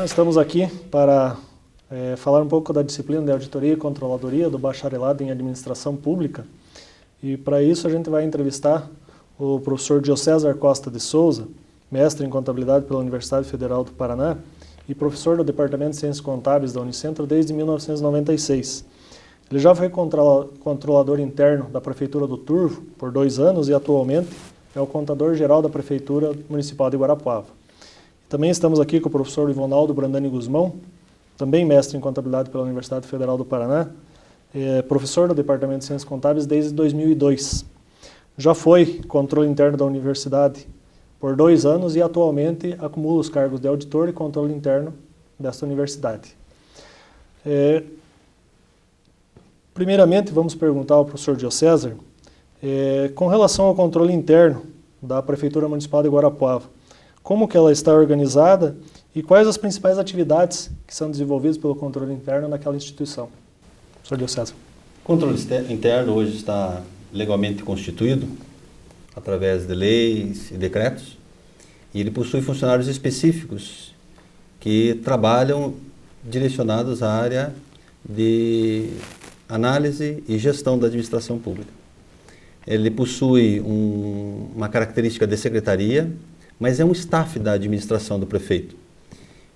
nós estamos aqui para falar um pouco da disciplina de Auditoria e Controladoria do Bacharelado em Administração Pública. E para isso a gente vai entrevistar o professor Diocésar Costa de Souza, mestre em Contabilidade pela Universidade Federal do Paraná e professor do Departamento de Ciências Contábeis da Unicentro desde 1996. Ele já foi controlador interno da Prefeitura do Turvo por 2 anos e atualmente é o contador-geral da Prefeitura Municipal de Guarapuava. Também estamos aqui com o professor Ivonaldo Brandani Guzmão, também mestre em Contabilidade pela Universidade Federal do Paraná, professor do Departamento de Ciências Contábeis desde 2002. Já foi controle interno da universidade por 2 anos e atualmente acumula os cargos de auditor e controle interno desta universidade. Primeiramente, vamos perguntar ao professor Diocésar, com relação ao controle interno da Prefeitura Municipal de Guarapuava, como que ela está organizada e quais as principais atividades que são desenvolvidas pelo controle interno naquela instituição. Professor Diocésar. O controle interno hoje está legalmente constituído através de leis e decretos e ele possui funcionários específicos que trabalham direcionados à área de análise e gestão da administração pública. Ele possui uma característica de secretaria, mas é um staff da administração do prefeito.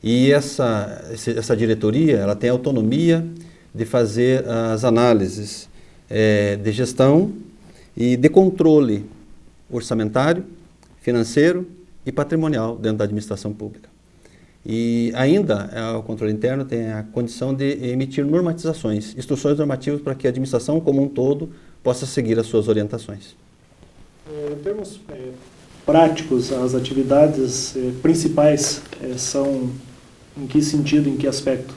E essa diretoria ela tem autonomia de fazer as análises de gestão e de controle orçamentário, financeiro e patrimonial dentro da administração pública. E ainda o controle interno tem a condição de emitir normatizações, instruções normativas para que a administração como um todo possa seguir as suas orientações. Em termos práticos, as atividades principais são em que sentido, em que aspecto?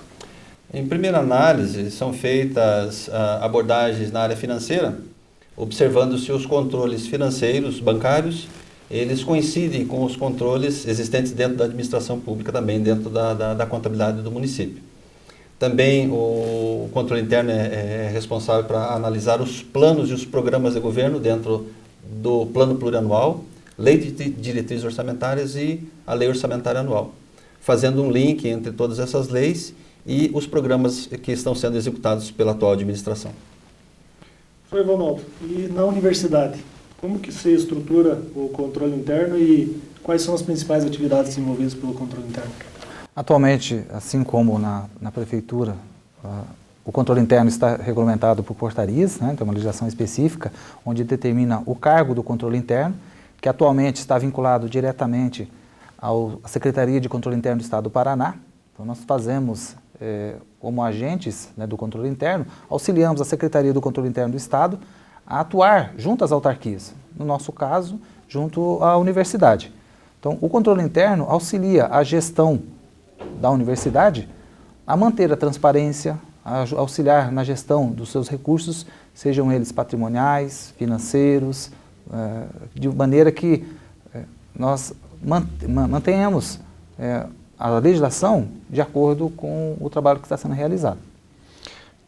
Em primeira análise, são feitas abordagens na área financeira, observando se os controles financeiros, bancários, eles coincidem com os controles existentes dentro da administração pública, também dentro da contabilidade do município. Também o controle interno é responsável para analisar os planos e os programas de governo dentro do plano plurianual, lei de diretrizes orçamentárias e a lei orçamentária anual, fazendo um link entre todas essas leis e os programas que estão sendo executados pela atual administração. Professor Ivonaldo, e na universidade, como que se estrutura o controle interno e quais são as principais atividades desenvolvidas pelo controle interno? Atualmente, assim como na prefeitura, o controle interno está regulamentado por portarias, né, tem uma legislação específica, onde determina o cargo do controle interno, que atualmente está vinculado diretamente à Secretaria de Controle Interno do Estado do Paraná. Então, nós fazemos, como agentes, né, do controle interno, auxiliamos a Secretaria do Controle Interno do Estado a atuar junto às autarquias, no nosso caso, junto à universidade. Então, o controle interno auxilia a gestão da universidade a manter a transparência, a auxiliar na gestão dos seus recursos, sejam eles patrimoniais, financeiros, de maneira que nós mantenhamos a legislação de acordo com o trabalho que está sendo realizado.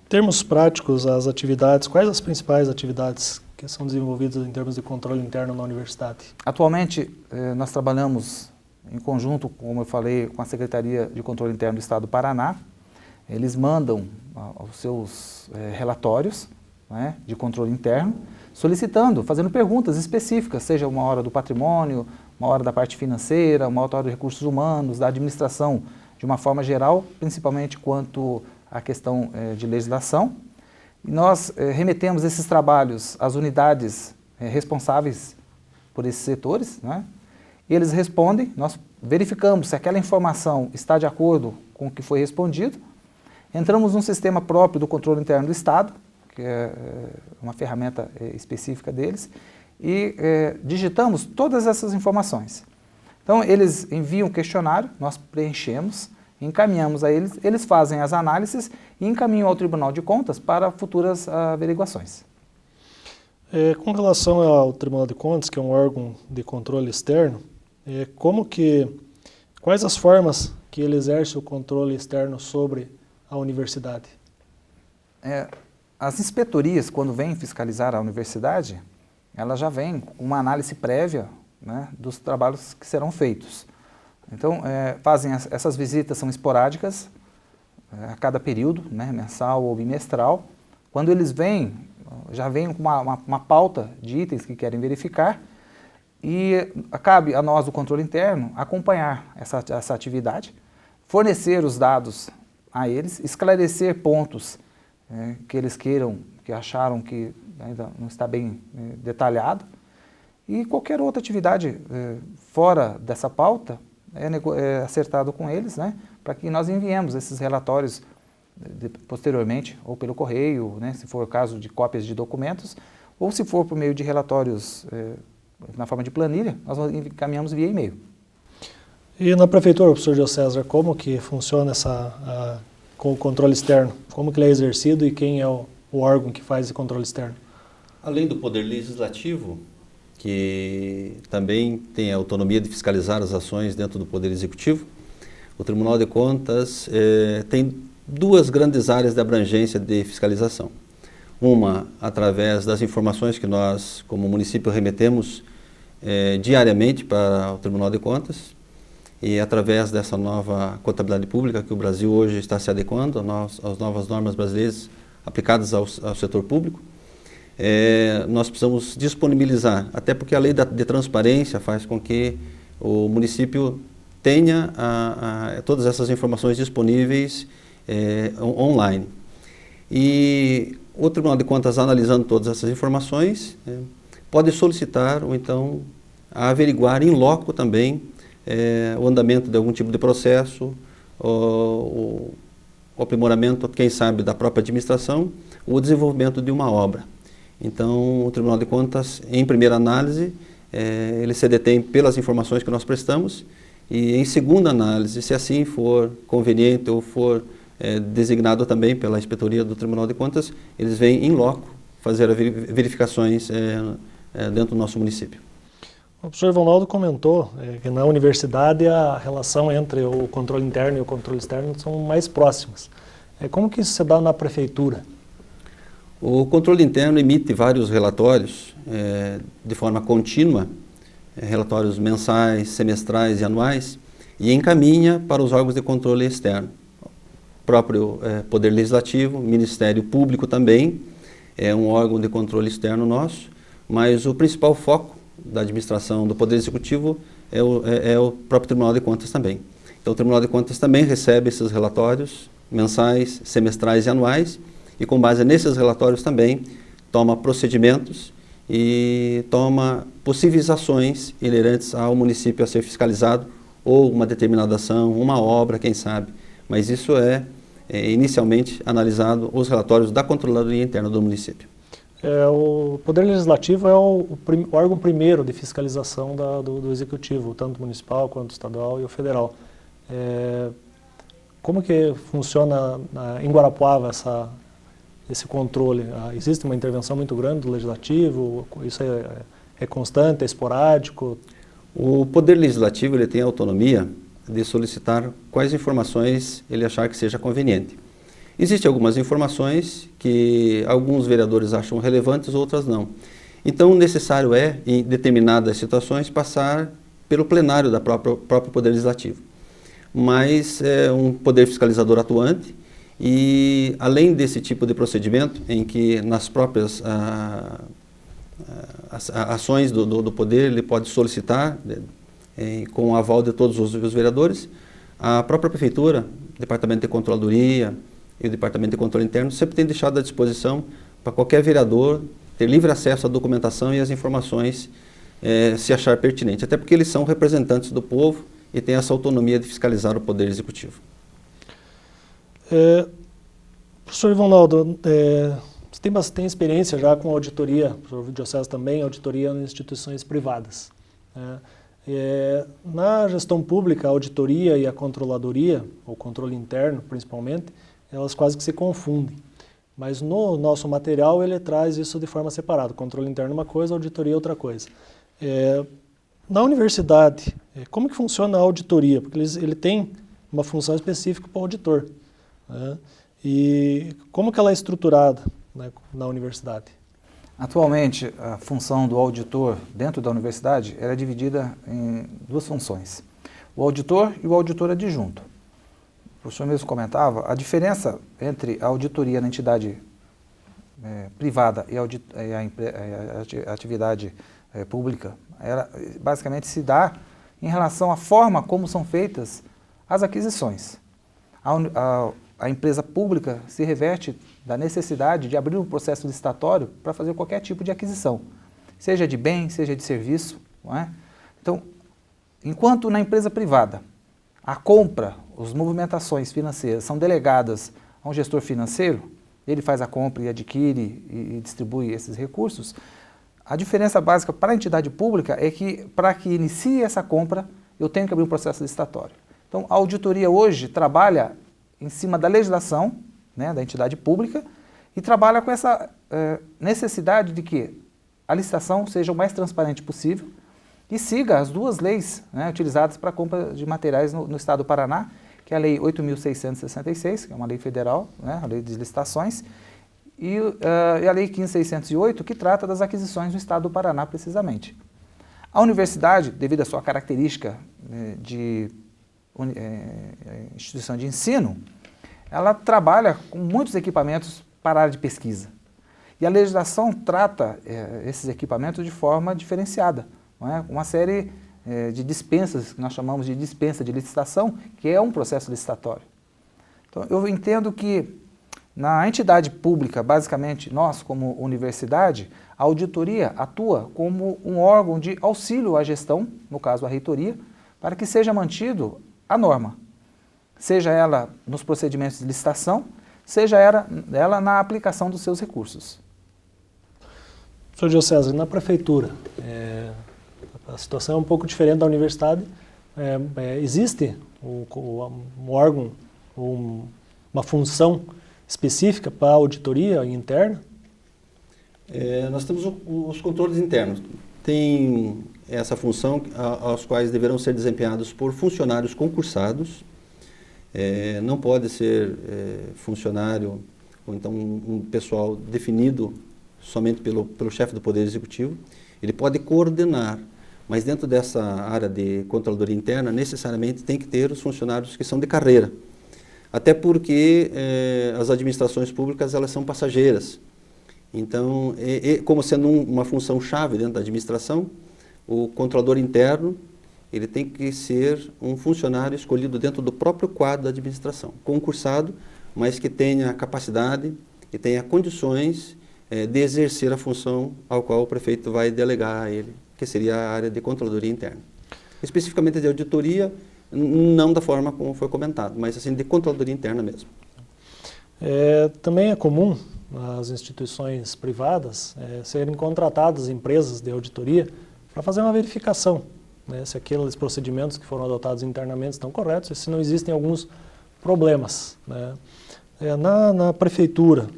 Em termos práticos, as atividades, quais as principais atividades que são desenvolvidas em termos de controle interno na universidade? Atualmente, nós trabalhamos em conjunto, como eu falei, com a Secretaria de Controle Interno do Estado do Paraná. Eles mandam os seus relatórios, né, de controle interno, solicitando, fazendo perguntas específicas, seja uma hora do patrimônio, uma hora da parte financeira, uma hora dos recursos humanos, da administração de uma forma geral, principalmente quanto à questão de legislação. E nós remetemos esses trabalhos às unidades responsáveis por esses setores, né? E eles respondem, nós verificamos se aquela informação está de acordo com o que foi respondido, entramos num sistema próprio do controle interno do Estado, que é uma ferramenta específica deles, e digitamos todas essas informações. Então, eles enviam um questionário, nós preenchemos, encaminhamos a eles, eles fazem as análises e encaminham ao Tribunal de Contas para futuras averiguações. Com relação ao Tribunal de Contas, que é um órgão de controle externo, quais as formas que ele exerce o controle externo sobre a universidade? As inspetorias, quando vêm fiscalizar a universidade, elas já vêm com uma análise prévia, né, dos trabalhos que serão feitos. Então, fazem essas visitas, são esporádicas, a cada período, né, mensal ou bimestral. Quando eles vêm, já vêm com uma pauta de itens que querem verificar e cabe a nós, do controle interno, acompanhar essa atividade, fornecer os dados a eles, esclarecer pontos que eles queiram, que acharam que ainda não está bem detalhado, e qualquer outra atividade fora dessa pauta é acertado com eles, né, para que nós enviemos esses relatórios posteriormente, ou pelo correio, né, se for o caso de cópias de documentos, ou se for por meio de relatórios na forma de planilha, nós encaminhamos via e-mail. E na prefeitura, professor Diocésar, como que funciona com o controle externo? Como que ele é exercido e quem é o órgão que faz esse controle externo? Além do Poder Legislativo, que também tem a autonomia de fiscalizar as ações dentro do Poder Executivo, o Tribunal de Contas tem duas grandes áreas de abrangência de fiscalização. Uma, através das informações que nós, como município, remetemos diariamente para o Tribunal de Contas, e através dessa nova contabilidade pública que o Brasil hoje está se adequando às novas normas brasileiras aplicadas ao setor público, nós precisamos disponibilizar, até porque a lei de transparência faz com que o município tenha todas essas informações disponíveis online. E o Tribunal de Contas, analisando todas essas informações, pode solicitar ou então averiguar in loco também o andamento de algum tipo de processo, o aprimoramento, quem sabe, da própria administração, ou o desenvolvimento de uma obra. Então, o Tribunal de Contas, em primeira análise, ele se detém pelas informações que nós prestamos, e em segunda análise, se assim for conveniente ou for designado também pela inspetoria do Tribunal de Contas, eles vêm in loco fazer verificações dentro do nosso município. O professor Ivanaldo comentou que na universidade a relação entre o controle interno e o controle externo são mais próximas. Como que isso se dá na prefeitura? O controle interno emite vários relatórios de forma contínua, relatórios mensais, semestrais e anuais, e encaminha para os órgãos de controle externo. O próprio Poder Legislativo, Ministério Público também é um órgão de controle externo nosso, mas o principal foco da administração do Poder Executivo é o próprio Tribunal de Contas também. Então, o Tribunal de Contas também recebe esses relatórios mensais, semestrais e anuais, e com base nesses relatórios também toma procedimentos e toma possíveis ações inerentes ao município a ser fiscalizado, ou uma determinada ação, uma obra, quem sabe. Mas isso inicialmente analisado os relatórios da Controladoria Interna do município. O Poder Legislativo é o órgão primeiro de fiscalização do Executivo, tanto municipal quanto estadual e o federal. Como que funciona em Guarapuava esse controle? Existe uma intervenção muito grande do Legislativo? Isso é constante, é esporádico? O Poder Legislativo ele tem a autonomia de solicitar quais informações ele achar que seja conveniente. Existem algumas informações que alguns vereadores acham relevantes, outras não. Então, necessário em determinadas situações, passar pelo plenário do próprio Poder Legislativo. Mas é um poder fiscalizador atuante e, além desse tipo de procedimento, em que nas próprias ações do poder ele pode solicitar, com o aval de todos os vereadores, a própria prefeitura, Departamento de Controladoria e o Departamento de Controle Interno sempre tem deixado à disposição para qualquer vereador ter livre acesso à documentação e às informações se achar pertinente, até porque eles são representantes do povo e têm essa autonomia de fiscalizar o Poder Executivo. Professor Ivanaldo, você tem bastante experiência já com auditoria, o professor Diocésar também, auditoria em instituições privadas. Na gestão pública, a auditoria e a controladoria, ou controle interno principalmente, elas quase que se confundem. Mas no nosso material ele traz isso de forma separada. Controle interno é uma coisa, auditoria é outra coisa. Na universidade, como que funciona a auditoria? Porque ele tem uma função específica para o auditor. E como que ela é estruturada na universidade? Atualmente, a função do auditor dentro da universidade é dividida em duas funções. o auditor e o auditor adjunto. O professor mesmo comentava, a diferença entre a auditoria na entidade privada e a atividade pública, ela basicamente se dá em relação à forma como são feitas as aquisições. A empresa pública se reverte da necessidade de abrir um processo licitatório para fazer qualquer tipo de aquisição, seja de bem, seja de serviço, não é? Então, enquanto na empresa privada a compra, as movimentações financeiras são delegadas a um gestor financeiro, ele faz a compra e adquire e distribui esses recursos, a diferença básica para a entidade pública é que, para que inicie essa compra, eu tenho que abrir um processo licitatório. Então, a auditoria hoje trabalha em cima da legislação, né, da entidade pública, e trabalha com essa necessidade de que a licitação seja o mais transparente possível e siga as duas leis, né, utilizadas para a compra de materiais no estado do Paraná, que é a Lei 8.666, que é uma lei federal, né, a Lei de Licitações, e a Lei 15.608, que trata das aquisições no estado do Paraná, precisamente. A universidade, devido à sua característica de instituição de ensino, ela trabalha com muitos equipamentos para a área de pesquisa. E a legislação trata esses equipamentos de forma diferenciada, não é? Uma série de dispensas, que nós chamamos de dispensa de licitação, que é um processo licitatório. Então, eu entendo que na entidade pública, basicamente, nós, como universidade, a auditoria atua como um órgão de auxílio à gestão, no caso a reitoria, para que seja mantido a norma, seja ela nos procedimentos de licitação, seja ela na aplicação dos seus recursos. Professor Diocésar, na prefeitura, a situação é um pouco diferente da universidade. Existe um órgão, uma função específica para a auditoria interna? Nós temos os controles internos. Tem essa função aos quais deverão ser desempenhados por funcionários concursados. Não pode ser funcionário ou então um pessoal definido somente pelo chefe do Poder Executivo. Ele pode coordenar, mas dentro dessa área de controladoria interna, necessariamente tem que ter os funcionários que são de carreira. Até porque as administrações públicas, elas são passageiras. Então, como sendo uma função chave dentro da administração, o controlador interno, ele tem que ser um funcionário escolhido dentro do próprio quadro da administração, concursado, mas que tenha capacidade e tenha condições de exercer a função ao qual o prefeito vai delegar a ele, que seria a área de controladoria interna. Especificamente de auditoria, não da forma como foi comentado, mas assim de controladoria interna mesmo. Também é comum as instituições privadas serem contratadas empresas de auditoria para fazer uma verificação, né, se aqueles procedimentos que foram adotados internamente estão corretos e se não existem alguns problemas, né. Na prefeitura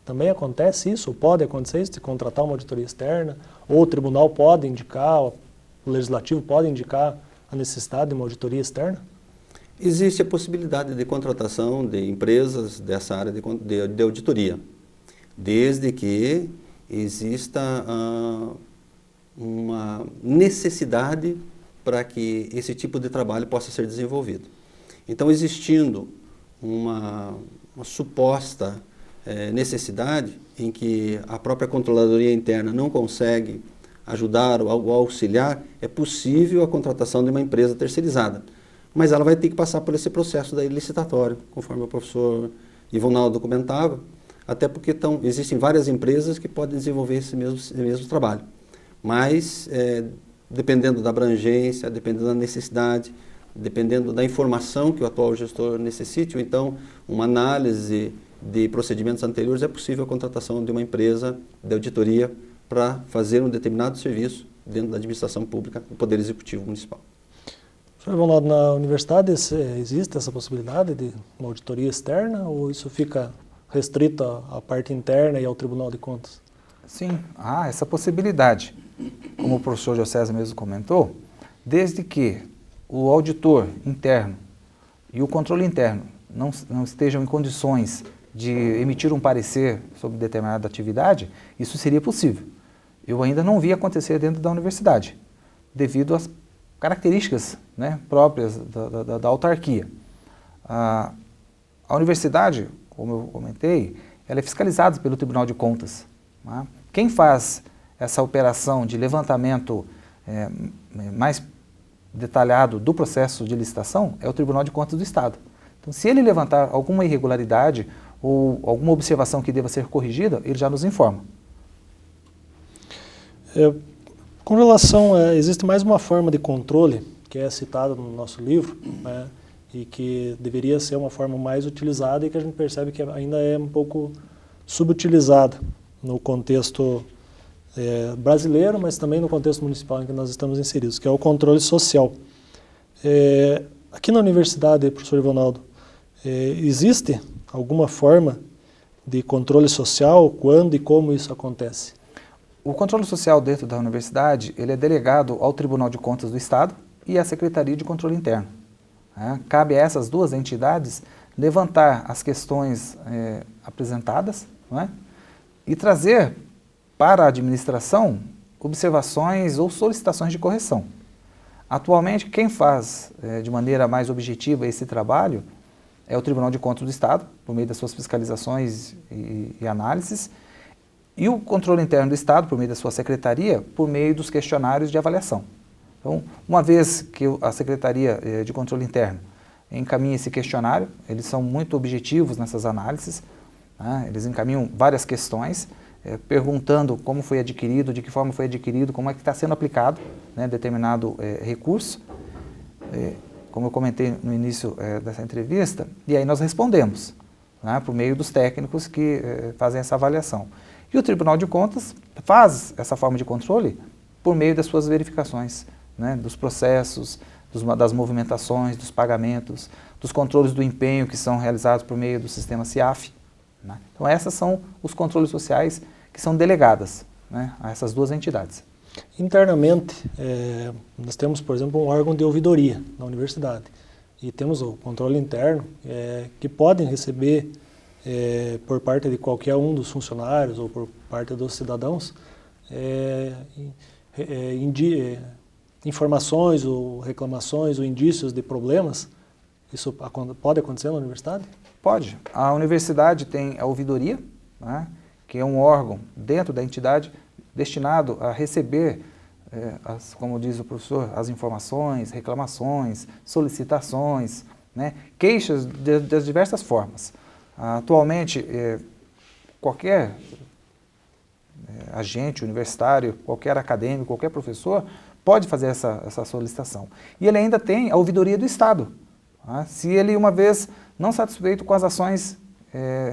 também acontece isso, ou pode acontecer isso, de contratar uma auditoria externa, ou o tribunal pode indicar, o legislativo pode indicar a necessidade de uma auditoria externa? Existe a possibilidade de contratação de empresas dessa área de auditoria, desde que exista uma necessidade para que esse tipo de trabalho possa ser desenvolvido. Então, existindo uma suposta necessidade em que a própria controladoria interna não consegue ajudar ou auxiliar, é possível a contratação de uma empresa terceirizada. Mas ela vai ter que passar por esse processo daí licitatório, conforme o professor Ivonaldo comentava, até porque existem várias empresas que podem desenvolver esse mesmo trabalho. Mas, dependendo da abrangência, dependendo da necessidade, dependendo da informação que o atual gestor necessite, ou então uma análise de procedimentos anteriores, é possível a contratação de uma empresa de auditoria para fazer um determinado serviço dentro da administração pública do Poder Executivo Municipal. Professor Ivonaldo, na universidade existe essa possibilidade de uma auditoria externa ou isso fica restrito à parte interna e ao Tribunal de Contas? Sim, há essa possibilidade. Como o professor Diocésar mesmo comentou, desde que o auditor interno e o controle interno não estejam em condições de emitir um parecer sobre determinada atividade, isso seria possível. Eu ainda não vi acontecer dentro da universidade, devido às características, né, próprias da autarquia. A universidade, como eu comentei, ela é fiscalizada pelo Tribunal de Contas. Né? Quem faz essa operação de levantamento mais detalhado do processo de licitação é o Tribunal de Contas do Estado. Então, se ele levantar alguma irregularidade ou alguma observação que deva ser corrigida, ele já nos informa. Com relação, existe mais uma forma de controle, que é citada no nosso livro, né, e que deveria ser uma forma mais utilizada e que a gente percebe que ainda é um pouco subutilizada no contexto brasileiro, mas também no contexto municipal em que nós estamos inseridos, que é o controle social. Aqui na universidade, professor Ivonaldo, existe alguma forma de controle social? Quando e como isso acontece? O controle social dentro da universidade, ele é delegado ao Tribunal de Contas do Estado e à Secretaria de Controle Interno. Cabe a essas duas entidades levantar as questões apresentadas, não é? E trazer para a administração observações ou solicitações de correção. Atualmente, quem faz de maneira mais objetiva esse trabalho é o Tribunal de Contas do Estado, por meio das suas fiscalizações e análises, e o controle interno do Estado, por meio da sua secretaria, por meio dos questionários de avaliação. Então, uma vez que a Secretaria de Controle Interno encaminha esse questionário, eles são muito objetivos nessas análises, né? Eles encaminham várias questões, perguntando como foi adquirido, de que forma foi adquirido, como é que está sendo aplicado, né, determinado recurso, como eu comentei no início dessa entrevista, e aí nós respondemos, né, por meio dos técnicos que fazem essa avaliação. E o Tribunal de Contas faz essa forma de controle por meio das suas verificações, né, dos processos, das movimentações, dos pagamentos, dos controles do empenho que são realizados por meio do sistema CIAF. Né? Então, esses são os controles sociais que são delegadas, né, a essas duas entidades. Internamente, nós temos, por exemplo, um órgão de ouvidoria na universidade e temos o controle interno, que podem receber por parte de qualquer um dos funcionários ou por parte dos cidadãos informações ou reclamações ou indícios de problemas. Isso pode acontecer na universidade? Pode. A universidade tem a ouvidoria, né, que é um órgão dentro da entidade destinado a receber, como diz o professor, as informações, reclamações, solicitações, né, queixas das diversas formas. Atualmente, qualquer agente universitário, qualquer acadêmico, qualquer professor pode fazer essa solicitação. E ele ainda tem a ouvidoria do Estado. Se ele, uma vez não satisfeito com as ações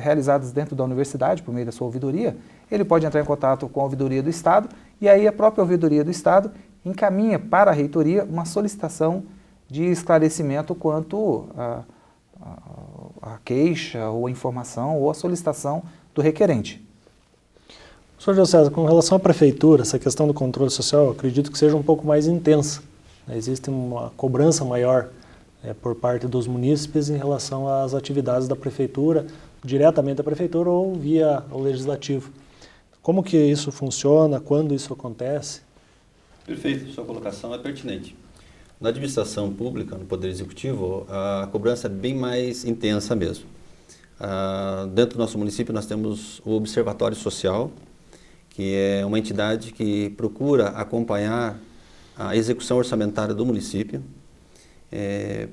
realizadas dentro da universidade, por meio da sua ouvidoria, ele pode entrar em contato com a ouvidoria do Estado e aí a própria ouvidoria do Estado encaminha para a reitoria uma solicitação de esclarecimento quanto a queixa ou a informação ou a solicitação do requerente. Professor José César, com relação à prefeitura, essa questão do controle social, eu acredito que seja um pouco mais intensa. Existe uma cobrança maior por parte dos munícipes em relação às atividades da prefeitura, diretamente da prefeitura ou via o legislativo. Como que isso funciona? Quando isso acontece? Perfeito, sua colocação é pertinente. Na administração pública, no Poder Executivo, a cobrança é bem mais intensa mesmo. Dentro do nosso município nós temos o Observatório Social, que é uma entidade que procura acompanhar a execução orçamentária do município,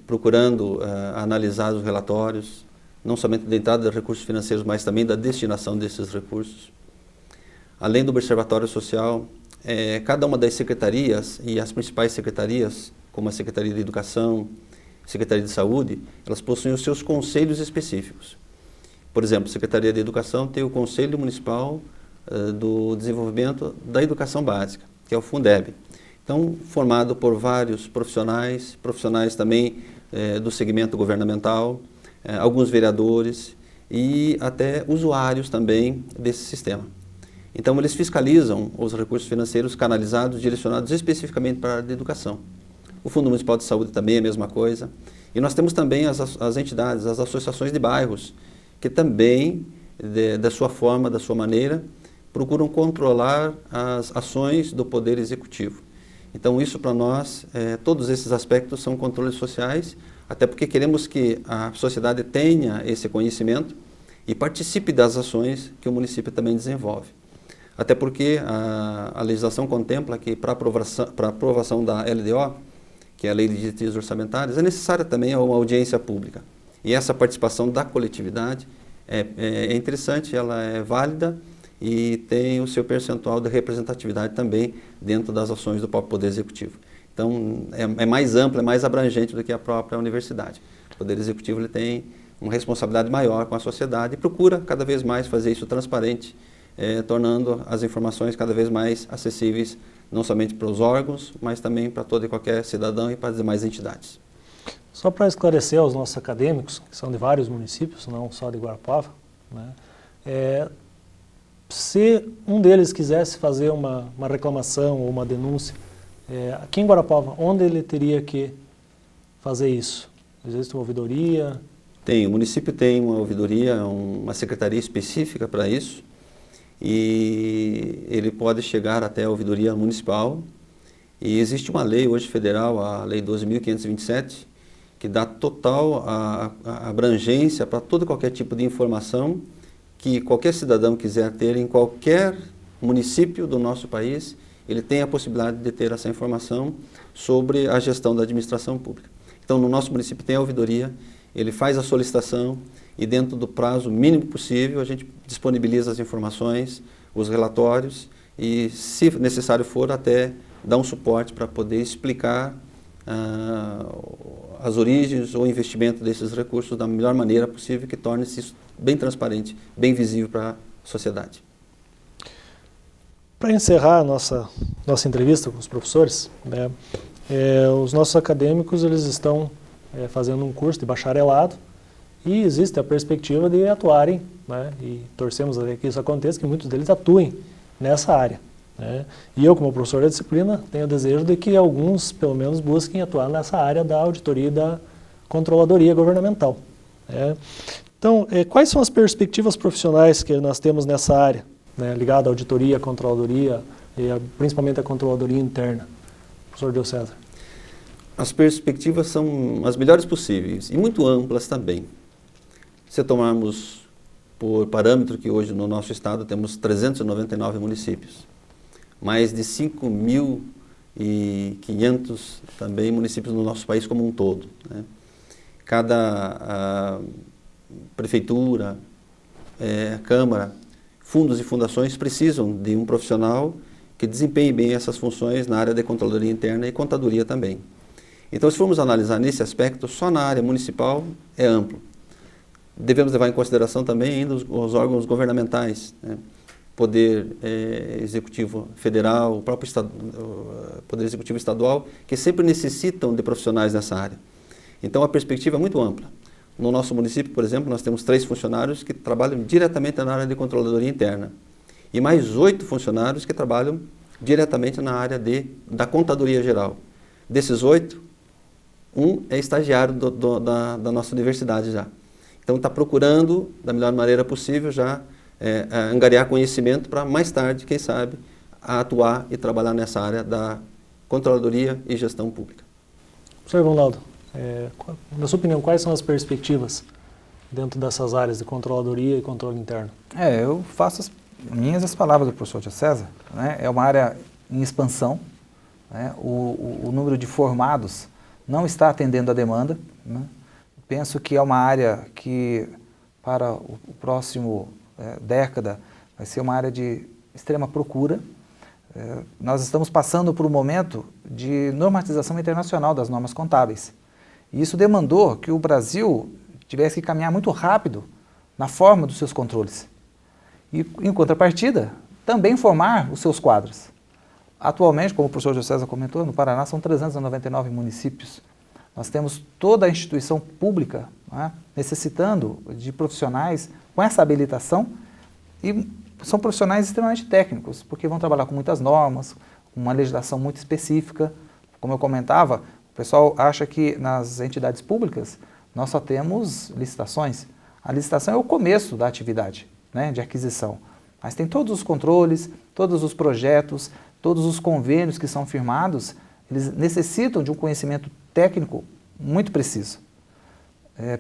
procurando analisar os relatórios, não somente da entrada de recursos financeiros, mas também da destinação desses recursos. Além do Observatório Social, cada uma das secretarias e as principais secretarias, como a Secretaria de Educação, Secretaria de Saúde, elas possuem os seus conselhos específicos. Por exemplo, a Secretaria de Educação tem o Conselho Municipal do Desenvolvimento da Educação Básica, que é o Fundeb. Então, formado por vários profissionais também do segmento governamental, alguns vereadores e até usuários também desse sistema. Então, eles fiscalizam os recursos financeiros canalizados, direcionados especificamente para a área de educação. O Fundo Municipal de Saúde também é a mesma coisa. E nós temos também as entidades, as associações de bairros, que também, da sua forma, da sua maneira, procuram controlar as ações do Poder Executivo. Então isso para nós, todos esses aspectos são controles sociais, até porque queremos que a sociedade tenha esse conhecimento e participe das ações que o município também desenvolve. Até porque a legislação contempla que para aprovação da LDO, que é a Lei de Diretrizes Orçamentárias, é necessária também uma audiência pública. E essa participação da coletividade é interessante, ela é válida e tem o seu percentual de representatividade também dentro das ações do próprio Poder Executivo. Então, é mais amplo, é mais abrangente do que a própria universidade. O Poder Executivo ele tem uma responsabilidade maior com a sociedade e procura cada vez mais fazer isso transparente, tornando as informações cada vez mais acessíveis, não somente para os órgãos, mas também para todo e qualquer cidadão e para as demais entidades. Só para esclarecer aos nossos acadêmicos, que são de vários municípios, não só de Guarapuava, né, se um deles quisesse fazer uma reclamação ou uma denúncia, aqui em Guarapuava, onde ele teria que fazer isso? Existe uma ouvidoria? Tem, o município tem uma ouvidoria, uma secretaria específica para isso, e ele pode chegar até a ouvidoria municipal. E existe uma lei hoje federal, a Lei 12.527, que dá total a abrangência para todo e qualquer tipo de informação que qualquer cidadão quiser ter em qualquer município do nosso país, ele tem a possibilidade de ter essa informação sobre a gestão da administração pública. Então, no nosso município tem a ouvidoria, ele faz a solicitação e dentro do prazo mínimo possível a gente disponibiliza as informações, os relatórios e, se necessário for, até dar um suporte para poder explicar as origens ou investimento desses recursos da melhor maneira possível, que torne-se isso bem transparente, bem visível para a sociedade. Para encerrar a nossa entrevista com os professores, né, os nossos acadêmicos eles estão fazendo um curso de bacharelado e existe a perspectiva de atuarem, né, e torcemos que isso aconteça, que muitos deles atuem nessa área. Né? E eu, como professor da disciplina, tenho o desejo de que alguns, pelo menos, busquem atuar nessa área da auditoria e da controladoria governamental. Né? Então, quais são as perspectivas profissionais que nós temos nessa área, né, ligada à auditoria, à controladoria, e principalmente à controladoria interna? Professor Diocésar. As perspectivas são as melhores possíveis e muito amplas também. Se tomarmos por parâmetro que hoje no nosso estado temos 399 municípios, mais de 5.500 também municípios no nosso país como um todo. Né? Cada prefeitura, câmara, fundos e fundações precisam de um profissional que desempenhe bem essas funções na área de controladoria interna e contadoria também. Então, se formos analisar nesse aspecto, só na área municipal é amplo. Devemos levar em consideração também ainda os órgãos governamentais, né? Poder Executivo Federal, o próprio Poder Executivo Estadual, que sempre necessitam de profissionais nessa área. Então, a perspectiva é muito ampla. No nosso município, por exemplo, nós temos 3 funcionários que trabalham diretamente na área de controladoria interna e mais 8 funcionários que trabalham diretamente na área da contadoria geral. Desses 8, um é estagiário da nossa universidade já. Então, está procurando, da melhor maneira possível, já angariar conhecimento para mais tarde, quem sabe, atuar e trabalhar nessa área da controladoria e gestão pública. Professor Ronaldo, na sua opinião, quais são as perspectivas dentro dessas áreas de controladoria e controle interno? Eu faço as palavras do professor Diocésar, né? É uma área em expansão, né? O número de formados não está atendendo a demanda, né? Penso que é uma área que, para o próximo década, vai ser uma área de extrema procura. Nós estamos passando por um momento de normatização internacional das normas contábeis. E isso demandou que o Brasil tivesse que caminhar muito rápido na forma dos seus controles. E, em contrapartida, também formar os seus quadros. Atualmente, como o professor Diocésar comentou, no Paraná são 399 municípios. Nós temos toda a instituição pública, né, necessitando de profissionais com essa habilitação, e são profissionais extremamente técnicos, porque vão trabalhar com muitas normas, com uma legislação muito específica. Como eu comentava, o pessoal acha que nas entidades públicas nós só temos licitações. A licitação é o começo da atividade, né, de aquisição, mas tem todos os controles, todos os projetos, todos os convênios que são firmados eles necessitam de um conhecimento técnico muito preciso.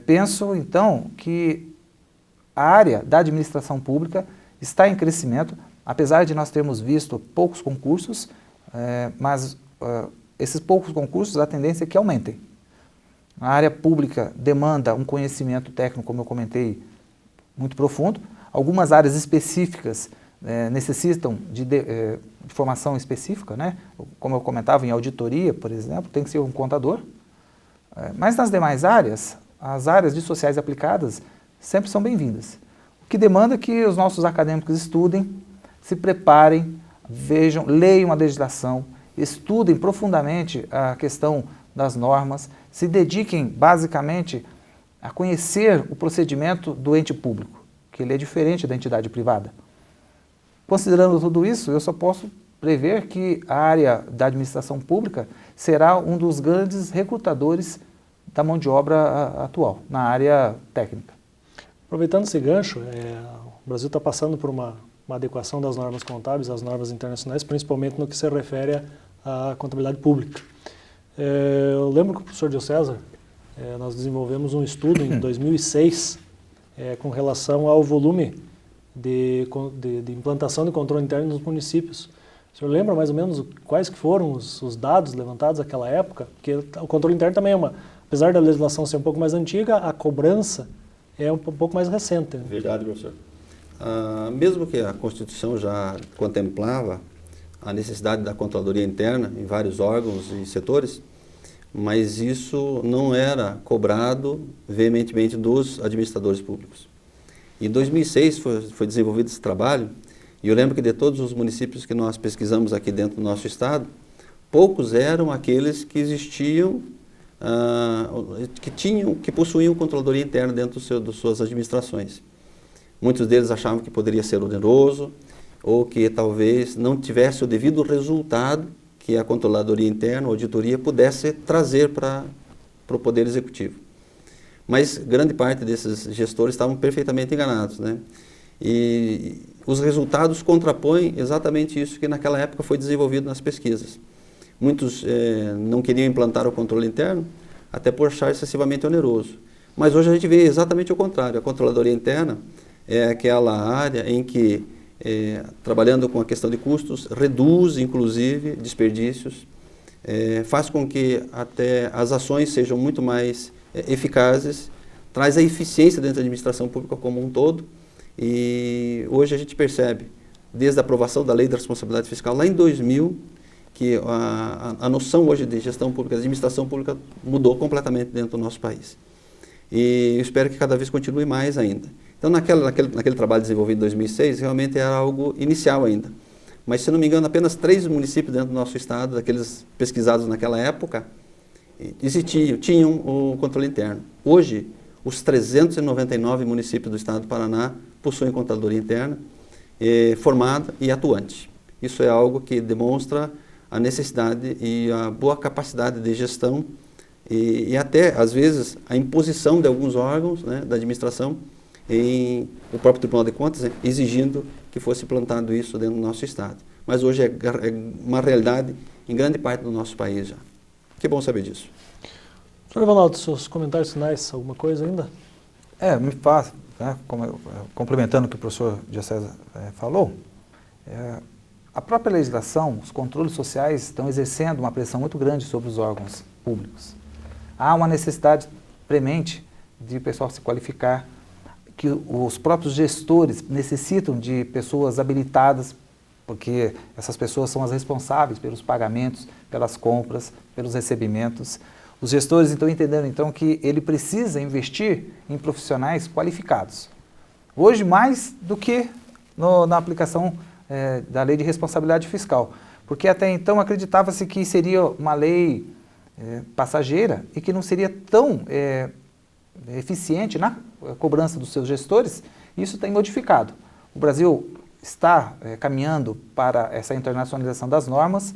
Penso, então, que a área da administração pública está em crescimento, apesar de nós termos visto poucos concursos, mas esses poucos concursos, a tendência é que aumentem. A área pública demanda um conhecimento técnico, como eu comentei, muito profundo. Algumas áreas específicas necessitam de formação específica, né? Como eu comentava, em auditoria, por exemplo, tem que ser um contador. Mas nas demais áreas, as áreas de sociais aplicadas sempre são bem-vindas. O que demanda é que os nossos acadêmicos estudem, se preparem, vejam, leiam a legislação, estudem profundamente a questão das normas, se dediquem basicamente a conhecer o procedimento do ente público, que ele é diferente da entidade privada. Considerando tudo isso, eu só posso prever que a área da administração pública será um dos grandes recrutadores da mão de obra atual, na área técnica. Aproveitando esse gancho, o Brasil está passando por uma adequação das normas contábeis às normas internacionais, principalmente no que se refere à contabilidade pública. Eu lembro que o professor Diocésar, nós desenvolvemos um estudo em 2006 com relação ao volume de implantação de controle interno nos municípios. O senhor lembra mais ou menos quais que foram os dados levantados naquela época? Porque o controle interno também apesar da legislação ser um pouco mais antiga, a cobrança é um pouco mais recente. Né? Verdade, professor. Mesmo que a Constituição já contemplava a necessidade da controladoria interna em vários órgãos e setores, mas isso não era cobrado veementemente dos administradores públicos. Em 2006 foi desenvolvido esse trabalho, e eu lembro que de todos os municípios que nós pesquisamos aqui dentro do nosso estado, poucos eram aqueles que existiam, que possuíam controladoria interna dentro das suas administrações. Muitos deles achavam que poderia ser oneroso, ou que talvez não tivesse o devido resultado que a controladoria interna, a auditoria, pudesse trazer para o Poder Executivo. Mas grande parte desses gestores estavam perfeitamente enganados, né? E os resultados contrapõem exatamente isso que naquela época foi desenvolvido nas pesquisas. Muitos não queriam implantar o controle interno, até por achar excessivamente oneroso. Mas hoje a gente vê exatamente o contrário. A controladoria interna é aquela área em que, trabalhando com a questão de custos, reduz, inclusive, desperdícios, faz com que até as ações sejam muito mais eficazes, traz a eficiência dentro da administração pública como um todo, e hoje a gente percebe, desde a aprovação da Lei da Responsabilidade Fiscal, lá em 2000, que a noção hoje de gestão pública, de administração pública, mudou completamente dentro do nosso país. E eu espero que cada vez continue mais ainda. Então, naquele trabalho desenvolvido em 2006, realmente era algo inicial ainda. Mas, se não me engano, apenas 3 municípios dentro do nosso estado, daqueles pesquisados naquela época, tinham o controle interno. Hoje, os 399 municípios do estado do Paraná possuem controladoria interna formada e atuante. Isso é algo que demonstra a necessidade e a boa capacidade de gestão e até, às vezes, a imposição de alguns órgãos, né, da administração em o próprio Tribunal de Contas, né, exigindo que fosse implantado isso dentro do nosso estado. Mas hoje é uma realidade em grande parte do nosso país já. Que bom saber disso. Professor Evanaldo, seus comentários finais, alguma coisa ainda? Me faz, né, complementando o que o professor Diocésar falou, a própria legislação, os controles sociais estão exercendo uma pressão muito grande sobre os órgãos públicos. Há uma necessidade premente de o pessoal se qualificar, que os próprios gestores necessitam de pessoas habilitadas, porque essas pessoas são as responsáveis pelos pagamentos, pelas compras, pelos recebimentos. Os gestores estão entendendo então que ele precisa investir em profissionais qualificados. Hoje mais do que na aplicação da lei de responsabilidade fiscal, porque até então acreditava-se que seria uma lei passageira e que não seria tão eficiente na cobrança dos seus gestores. Isso tem modificado. O Brasil está caminhando para essa internacionalização das normas,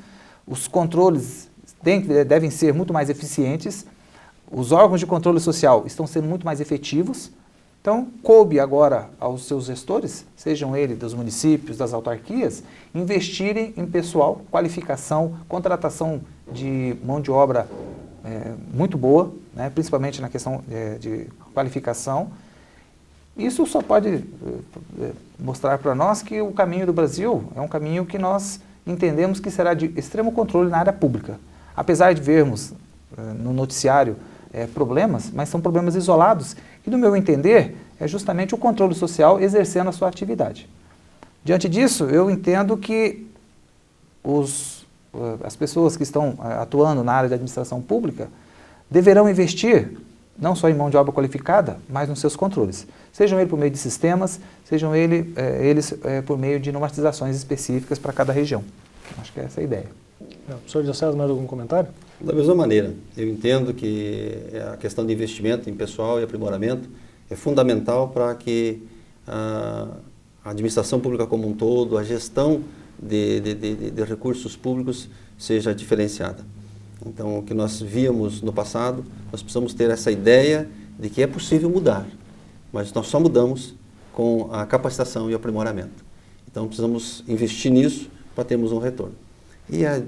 os controles devem ser muito mais eficientes, os órgãos de controle social estão sendo muito mais efetivos. Então, coube agora aos seus gestores, sejam eles dos municípios, das autarquias, investirem em pessoal, qualificação, contratação de mão de obra muito boa, né, principalmente na questão de qualificação. Isso só pode mostrar para nós que o caminho do Brasil é um caminho que nós entendemos que será de extremo controle na área pública. Apesar de vermos no noticiário problemas, mas são problemas isolados, e, no meu entender, é justamente o controle social exercendo a sua atividade. Diante disso, eu entendo que as pessoas que estão atuando na área da administração pública deverão investir não só em mão de obra qualificada, mas nos seus controles. Sejam eles por meio de sistemas, sejam eles por meio de normatizações específicas para cada região. Acho que essa é a ideia. Professor Diocésar, mais algum comentário? Da mesma maneira, eu entendo que a questão de investimento em pessoal e aprimoramento é fundamental para que a administração pública como um todo, a gestão de recursos públicos seja diferenciada. Então, o que nós víamos no passado, nós precisamos ter essa ideia de que é possível mudar, mas nós só mudamos com a capacitação e o aprimoramento. Então, precisamos investir nisso para termos um retorno. E a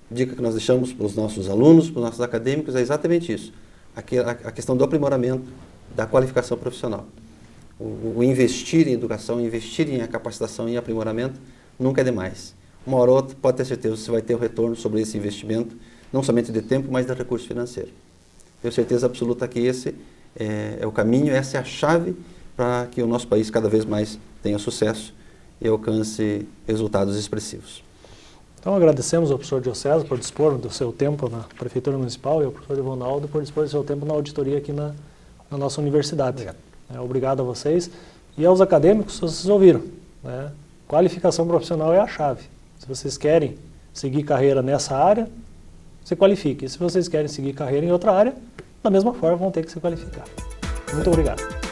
dica que nós deixamos para os nossos alunos, para os nossos acadêmicos, é exatamente isso. A questão do aprimoramento, da qualificação profissional. O investir em educação, investir em capacitação e aprimoramento nunca é demais. Uma hora ou outra, pode ter certeza, você vai ter um retorno sobre esse investimento, não somente de tempo, mas de recurso financeiro. Tenho certeza absoluta que esse é o caminho, essa é a chave para que o nosso país cada vez mais tenha sucesso e alcance resultados expressivos. Então, agradecemos ao professor Diocésar por dispor do seu tempo na Prefeitura Municipal e ao professor Evonaldo por dispor do seu tempo na auditoria aqui na nossa universidade. Obrigado a vocês. E aos acadêmicos, vocês ouviram, né? Qualificação profissional é a chave. Se vocês querem seguir carreira nessa área, se qualifique. E se vocês querem seguir carreira em outra área, da mesma forma vão ter que se qualificar. Muito obrigado.